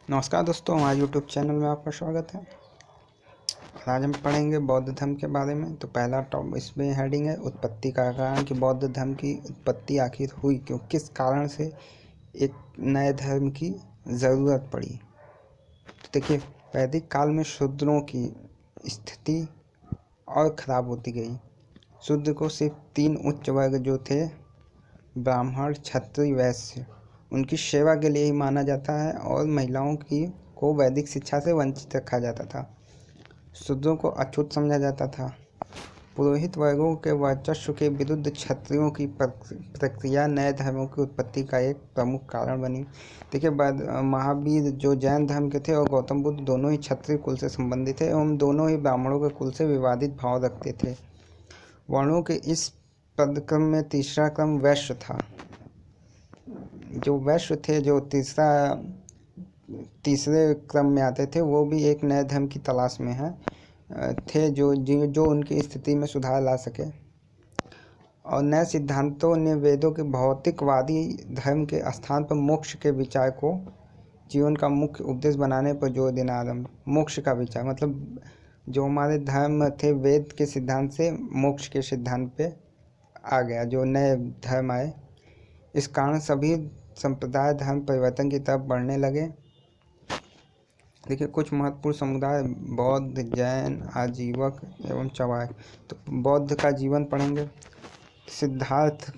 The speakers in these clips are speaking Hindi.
नमस्कार दोस्तों, हमारे YouTube चैनल में आपका स्वागत है। आज हम पढ़ेंगे बौद्ध धर्म के बारे में। तो पहला टॉप इसमें हेडिंग है उत्पत्ति का कारण, कि बौद्ध धर्म की उत्पत्ति आखिर हुई क्यों, किस कारण से एक नए धर्म की ज़रूरत पड़ी। तो देखिए, वैदिक काल में शूद्रों की स्थिति और ख़राब होती गई। शूद्र को सिर्फ 3 उच्च वर्ग जो थे, ब्राह्मण, क्षत्रिय, वैश्य, उनकी सेवा के लिए ही माना जाता है और महिलाओं को वैदिक शिक्षा से वंचित रखा जाता था। शूद्रों को अछूत समझा जाता था। पुरोहित वर्गों के वर्चस्व के विरुद्ध क्षत्रियों की प्रक्रिया नए धर्मों की उत्पत्ति का एक प्रमुख कारण बनी। देखिए, महावीर जो जैन धर्म के थे और गौतम बुद्ध दोनों ही क्षत्रिय कुल से संबंधित थे एवं दोनों ही ब्राह्मणों के कुल से विवादित भाव रखते थे। वर्णों के इस पदक्रम में तीसरा क्रम वैश्य था। जो वैश्य थे, जो तीसरे क्रम में आते थे, वो भी एक नए धर्म की तलाश में थे जो उनकी स्थिति में सुधार ला सके। और नए सिद्धांतों ने वेदों के भौतिकवादी धर्म के स्थान पर मोक्ष के विचार को जीवन का मुख्य उपदेश बनाने पर जोर देना आरंभ। मोक्ष का विचार मतलब जो हमारे धर्म थे वेद के सिद्धांत से मोक्ष के सिद्धांत पे आ गया, जो नए धर्म आए। इस कारण सभी संप्रदाय धर्म परिवर्तन की तरफ बढ़ने लगे। देखिए, कुछ महत्वपूर्ण समुदाय बौद्ध, जैन, आजीवक एवं चवाय। तो बौद्ध का जीवन पढ़ेंगे। सिद्धार्थ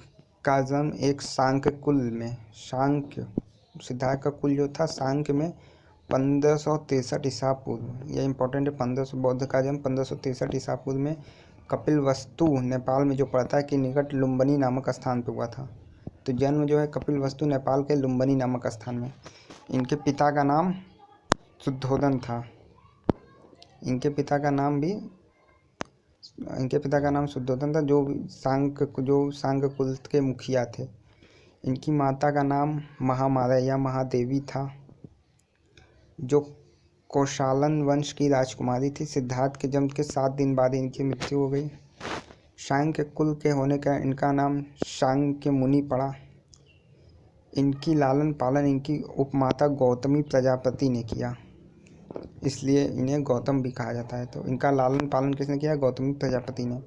का जन्म एक सांख्य कुल में, सिद्धार्थ का कुल जो था सांख्य में 1563 ईसा पूर्व, यह इंपॉर्टेंट है। 1500 बौद्ध का जन्म 1563 ईसा पूर्व में कपिलवस्तु, नेपाल में जो पड़ता है, कि निकट लुम्बिनी नामक स्थान पर हुआ था। तो जन्म जो है कपिलवस्तु, नेपाल के लुम्बिनी नामक स्थान में। इनके पिता का नाम शुद्धोधन था। इनके पिता का नाम शुद्धोधन था, जो सांग कुल के मुखिया थे। इनकी माता का नाम महामाया या महादेवी था, जो कौशालन वंश की राजकुमारी थी। सिद्धार्थ के जन्म के 7 दिन बाद इनकी मृत्यु हो गई। सांख्य कुल के होने का इनका नाम सांख्य मुनि पड़ा। इनकी लालन पालन इनकी उपमाता गौतमी प्रजापति ने किया, इसलिए इन्हें गौतम भी कहा जाता है। तो इनका लालन पालन किसने किया? गौतमी प्रजापति ने।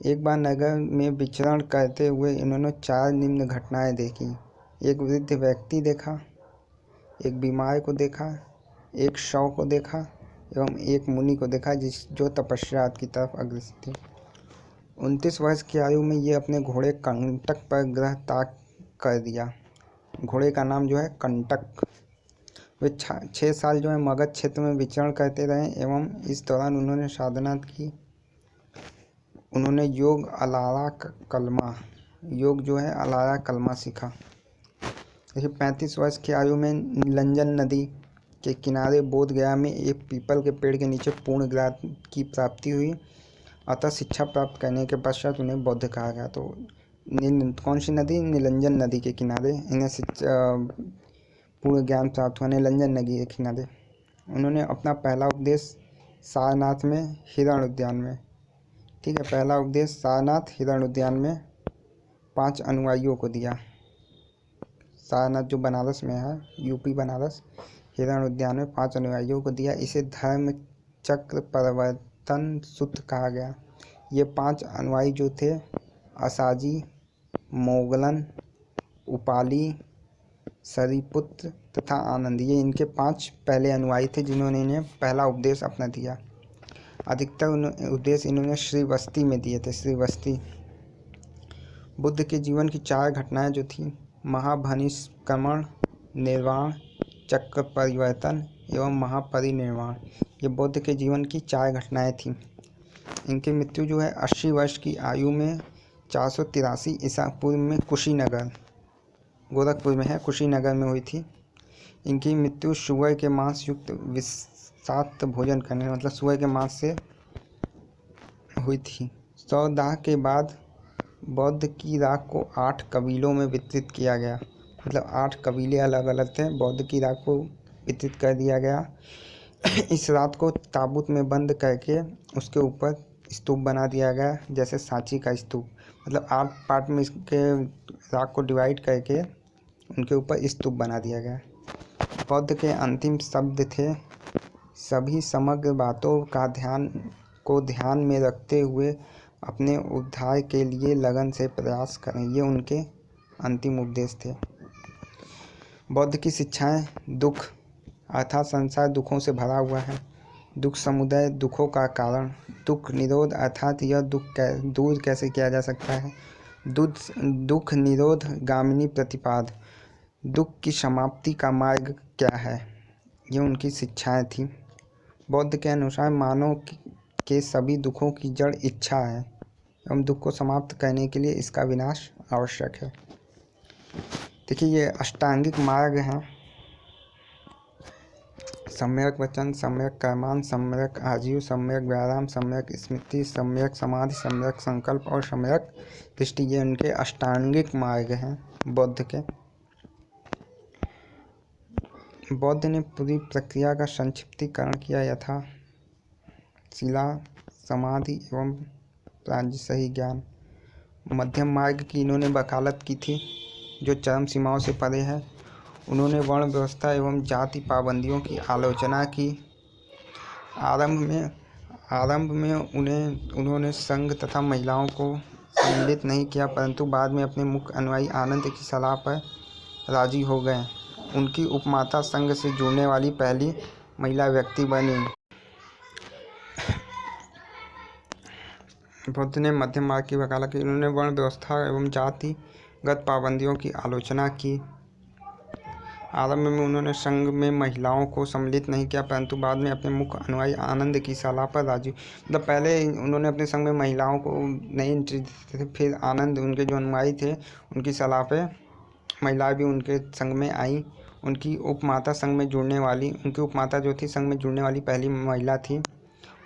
एक बार नगर में विचरण करते हुए इन्होंने 4 निम्न घटनाएं देखी। एक वृद्ध व्यक्ति देखा, एक बीमार को देखा, एक शव को देखा एवं एक मुनि को देखा जो तपस्या की तरफ अग्रसर थे। 29 वर्ष की आयु में ये अपने घोड़े कंटक पर ग्रह त्याग कर दिया। घोड़े का नाम जो है कंटक। वे 6 साल जो है मगध क्षेत्र में विचरण करते रहे एवं इस दौरान उन्होंने साधना की। उन्होंने योग जो है अलारा कलमा सीखा। देखिए, 35 वर्ष की आयु में नीलंजन नदी के किनारे बोध गया में एक पीपल के पेड़ के नीचे पूर्ण ज्ञान की प्राप्ति हुई। अतः शिक्षा प्राप्त करने के पश्चात उन्हें बौद्ध कहा गया। तो कौन सी नदी? नीलंजन नदी के किनारे इन्हें पूर्ण ज्ञान प्राप्त हुआ, नीलंजन नदी के किनारे। उन्होंने अपना पहला उपदेश सारनाथ में हिरण उद्यान में, ठीक है, पहला उपदेश सारनाथ हिरण उद्यान में 5 अनुयायियों को दिया। सारनाथ जो बनारस में है, यूपी बनारस, हिरण उद्यान में 5 अनुयायियों को दिया। इसे धर्म चक्र परिवर्तन सूत्र कहा गया। ये 5 अनुयायी जो थे, असाजी, मोगलन, उपाली, सरिपुत्र तथा आनंद, ये इनके 5 पहले अनुयायी थे जिन्होंने इन्हें पहला उपदेश अपना दिया। अधिकतर उपदेश इन्होंने श्रीवस्ती में दिए थे। श्रीवस्ती। बुद्ध के जीवन की 4 घटनाएं जो थी, महाभनिष्क्रमण, निर्वाण, चक्र परिवर्तन एवं महापरिनिर्वाण, ये बुद्ध के जीवन की 4 घटनाएं थीं। इनकी मृत्यु जो है 80 वर्ष की आयु में 483 ईसा पूर्व में कुशीनगर, गोरखपुर में है, कुशीनगर में हुई थी। इनकी मृत्यु सुअर के मांस युक्त विषाक्त भोजन करने, मतलब सुअर के मांस से हुई थी। 100 दाह के बाद बौद्ध की राख को 8 कबीलों में वितरित किया गया। मतलब 8 कबीले अलग अलग थे, बौद्ध की राख को वितरित कर दिया गया। इस रात को ताबूत में बंद करके उसके ऊपर स्तूप बना दिया गया, जैसे सांची का स्तूप। मतलब 8 पार्ट में इसके राख को डिवाइड करके उनके ऊपर स्तूप बना दिया गया। बौद्ध के अंतिम शब्द थे, सभी समग्र बातों का ध्यान में रखते हुए अपने उद्धार के लिए लगन से प्रयास करें। ये उनके अंतिम उपदेश थे। बौद्ध की शिक्षाएं। दुख अर्थात संसार दुखों से भरा हुआ है। दुख समुदाय दुखों का कारण। दुख निरोध अर्थात यह दुख दूर कैसे किया जा सकता है। दुख निरोध गामिनी प्रतिपाद। दुख की समाप्ति का मार्ग क्या है। ये उनकी शिक्षाएं थी। बौद्ध के अनुसार मानव के सभी दुखों की जड़ इच्छा है एवं दुख को समाप्त करने के लिए इसका विनाश आवश्यक है। देखिए, ये अष्टांगिक मार्ग हैं। सम्यक वचन, सम्यक कर्मान, सम्यक आजीव, सम्यक व्यायाम, सम्यक स्मृति, सम्यक समाधि, सम्यक संकल्प और सम्यक दृष्टि। ये उनके अष्टांगिक मार्ग हैं बौद्ध के। बौद्ध ने पूरी प्रक्रिया का संक्षिप्तीकरण किया यथा शिला, समाधि एवं सही ज्ञान। मध्यम मार्ग की इन्होंने वकालत की थी जो चरम सीमाओं से परे है। उन्होंने वर्ण व्यवस्था एवं जाति पाबंदियों की आलोचना की। आरंभ में उन्होंने संघ तथा महिलाओं को सम्मिलित नहीं किया, परंतु बाद में अपने मुख्य अनुयायी आनंद की सलाह पर राजी हो गए। उनकी उपमाता संघ से जुड़ने वाली पहली महिला व्यक्ति बनी। बुद्ध ने मध्यम मार्ग की वकालत की। उन्होंने वर्ण व्यवस्था एवं जातिगत पाबंदियों की आलोचना की। आरंभ में उन्होंने संघ में महिलाओं को सम्मिलित नहीं किया, परंतु बाद में अपने मुख्य अनुयायी आनंद की सलाह पर राजी। मतलब पहले उन्होंने अपने संघ में महिलाओं को नहीं एंट्री दी थी, फिर आनंद उनके जो अनुयायी थे उनकी सलाह पे महिलाएं भी उनके संघ में आई। उनकी उपमाता जो थी संघ में जुड़ने वाली पहली महिला थी।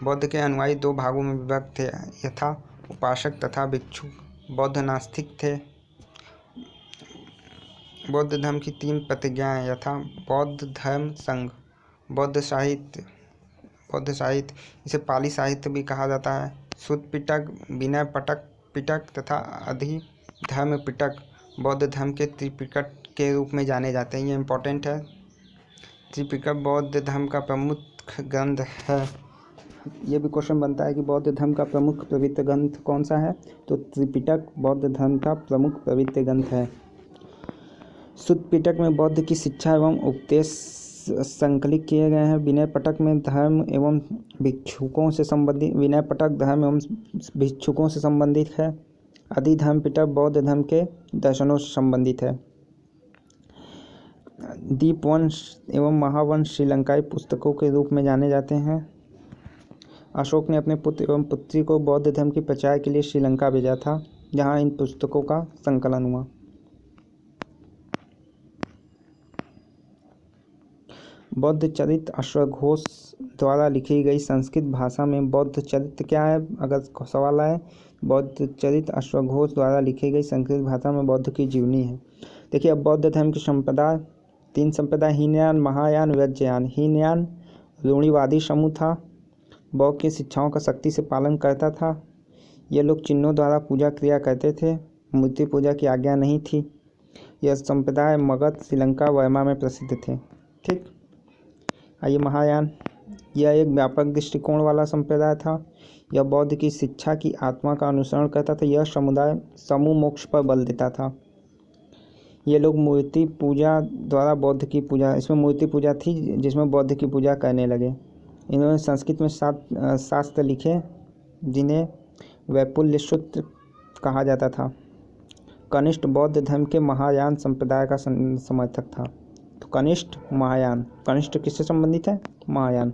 बौद्ध के अनुयायी दो भागों में विभक्त थे, यथा उपासक तथा भिक्षु। बौद्ध नास्तिक थे। बौद्ध धर्म की 3 प्रतिज्ञाएं यथा बौद्ध धर्म संघ। बौद्ध साहित्य इसे पाली साहित्य भी कहा जाता है। सुत्त पिटक, विनय पिटक तथा अधिधर्म पिटक बौद्ध धर्म के त्रिपिटक के रूप में जाने जाते हैं। ये इम्पोर्टेंट है। त्रिपिटक बौद्ध धर्म का प्रमुख ग्रंथ है। ये भी क्वेश्चन बनता है कि बौद्ध धर्म का प्रमुख पवित्र ग्रंथ कौन सा है, तो त्रिपिटक बौद्ध धर्म का प्रमुख पवित्र ग्रंथ है। सुत्त पिटक में बौद्ध की शिक्षा एवं उपदेश संकलित किए गए हैं। विनय पिटक में धर्म एवं भिक्षुकों से संबंधित है। अधिधर्म पिटक बौद्ध धर्म के दर्शनों से संबंधित है। दीपवंश एवं महावंश श्रीलंकाई पुस्तकों के रूप में जाने जाते हैं। अशोक ने अपने पुत्र एवं पुत्री को बौद्ध धर्म के प्रचार के लिए श्रीलंका भेजा था, जहां इन पुस्तकों का संकलन हुआ। बौद्ध चरित्र अश्वघोष द्वारा लिखी गई संस्कृत भाषा में बौद्ध चरित्र क्या है, अगर सवाल आए। बौद्ध चरित्र अश्वघोष द्वारा लिखी गई संस्कृत भाषा में बौद्ध की जीवनी है। देखिए, अब बौद्ध धर्म की संप्रदाय 3 संप्रदाय हीनयान, महायान, वज्रयान। हीनयान रूढ़िवादी समूह था। बौद्ध की शिक्षाओं का सख्ती से पालन करता था। ये लोग चिन्हों द्वारा पूजा क्रिया करते थे। मूर्ति पूजा की आज्ञा नहीं थी। यह संप्रदाय मगध, श्रीलंका, बर्मा में प्रसिद्ध थे। ठीक। आइए महायान। यह एक व्यापक दृष्टिकोण वाला संप्रदाय था। यह बौद्ध की शिक्षा की आत्मा का अनुसरण करता था। यह समुदाय समूह मोक्ष पर बल देता था। ये लोग मूर्ति पूजा द्वारा बौद्ध की पूजा, इसमें मूर्ति पूजा थी जिसमें बौद्ध की पूजा करने लगे। इन्होंने संस्कृत में 7 शास्त्र लिखे जिन्हें वैपुल्य सूत्र कहा जाता था। कनिष्ठ बौद्ध धर्म के महायान संप्रदाय का समर्थक था। तो कनिष्ठ महायान, कनिष्ठ किससे संबंधित है, महायान।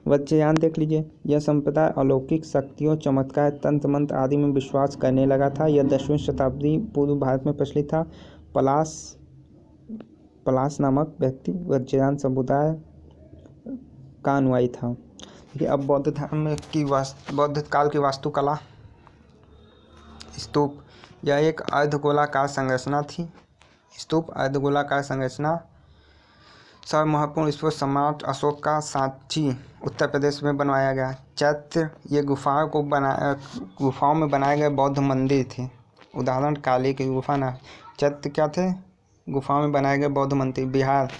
वज्रयान देख लीजिए। यह संप्रदाय अलौकिक शक्तियों, चमत्कार, तंत्र मंत्र आदि में विश्वास करने लगा था। यह 10वीं शताब्दी पूर्व भारत में प्रचलित था। पलास नामक व्यक्ति वज्रयान समुदाय का अनुयायी था। अब बौद्ध धर्म की बौद्ध काल की वास्तुकला। स्तूप, यह एक अर्धगोलाकार संरचना थी। स्तूप अर्धगोलाकार संरचना। सर्व महत्वपूर्ण स्तूप सम्राट अशोक का सांची उत्तर प्रदेश में बनवाया गया। चैत्य, ये गुफाओं में बनाए गए बौद्ध मंदिर थे। उदाहरण काली की गुफा ना। चैत्य क्या थे, गुफा में बनाए गए बौद्ध मंदिर। बिहार,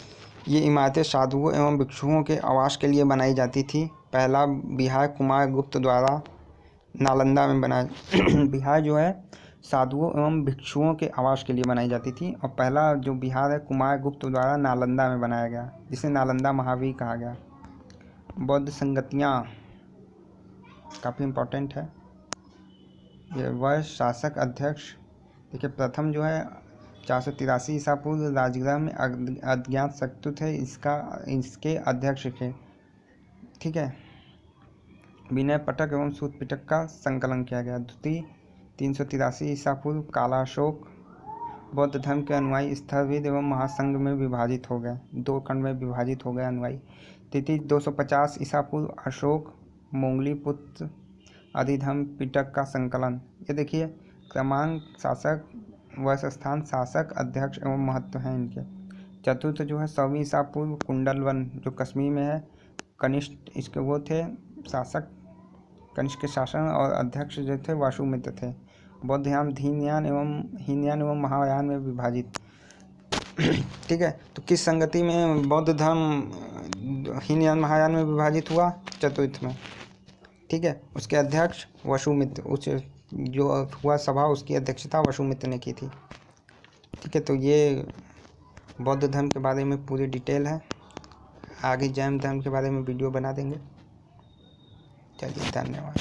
ये इमारतें साधुओं एवं भिक्षुओं के आवास के लिए बनाई जाती थी। पहला बिहार कुमारगुप्त द्वारा नालंदा में बनाया बिहार जो है साधुओं एवं भिक्षुओं के आवास के लिए बनाई जाती थी, और पहला जो बिहार है कुमारगुप्त द्वारा नालंदा में बनाया गया, जिसे नालंदा महावीर कहा गया। बौद्ध संगतियाँ काफ़ी इम्पोर्टेंट है। ये वर्ष, शासक, अध्यक्ष। देखिए प्रथम जो है 483 ईसा पूर्व राजगृह में अज्ञात शत्रु थे, इसके अध्यक्ष थे। ठीक है। विनय पिटक एवं सूत पिटक का संकलन किया गया। द्वितीय 383 ईसा पूर्व कालाशोक बौद्ध धर्म के अनुयायी स्थलवेद एवं महासंघ में विभाजित हो गए, 2 खंड में विभाजित हो गए अनुयायी। तृतीय 250 ईसा पूर्व अशोक मोंगलीपुत्र अधिधर्म पिटक का संकलन। ये देखिए क्रमांक, शासक, वर्ष, स्थान, शासक, अध्यक्ष एवं महत्व हैं इनके। चतुर्थ जो है 100 ईसा पूर्व कुंडलवन जो कश्मीर में है, कनिष्ठ इसके वो थे शासक, कनिष्क के शासन, और अध्यक्ष जो थे वासुमित्र थे। बौद्ध धर्म हीनयान एवं महायान में विभाजित। ठीक है, तो किस संगति में बौद्ध धर्म हीनयान महायान में विभाजित हुआ? चतुर्थ में। ठीक है, उसके अध्यक्ष वसुमित्र, उस जो हुआ सभा उसकी अध्यक्षता वसुमित्र ने की थी। ठीक है, तो ये बौद्ध धर्म के बारे में पूरी डिटेल है। आगे जैन धर्म के बारे में वीडियो बना देंगे। चलिए, धन्यवाद।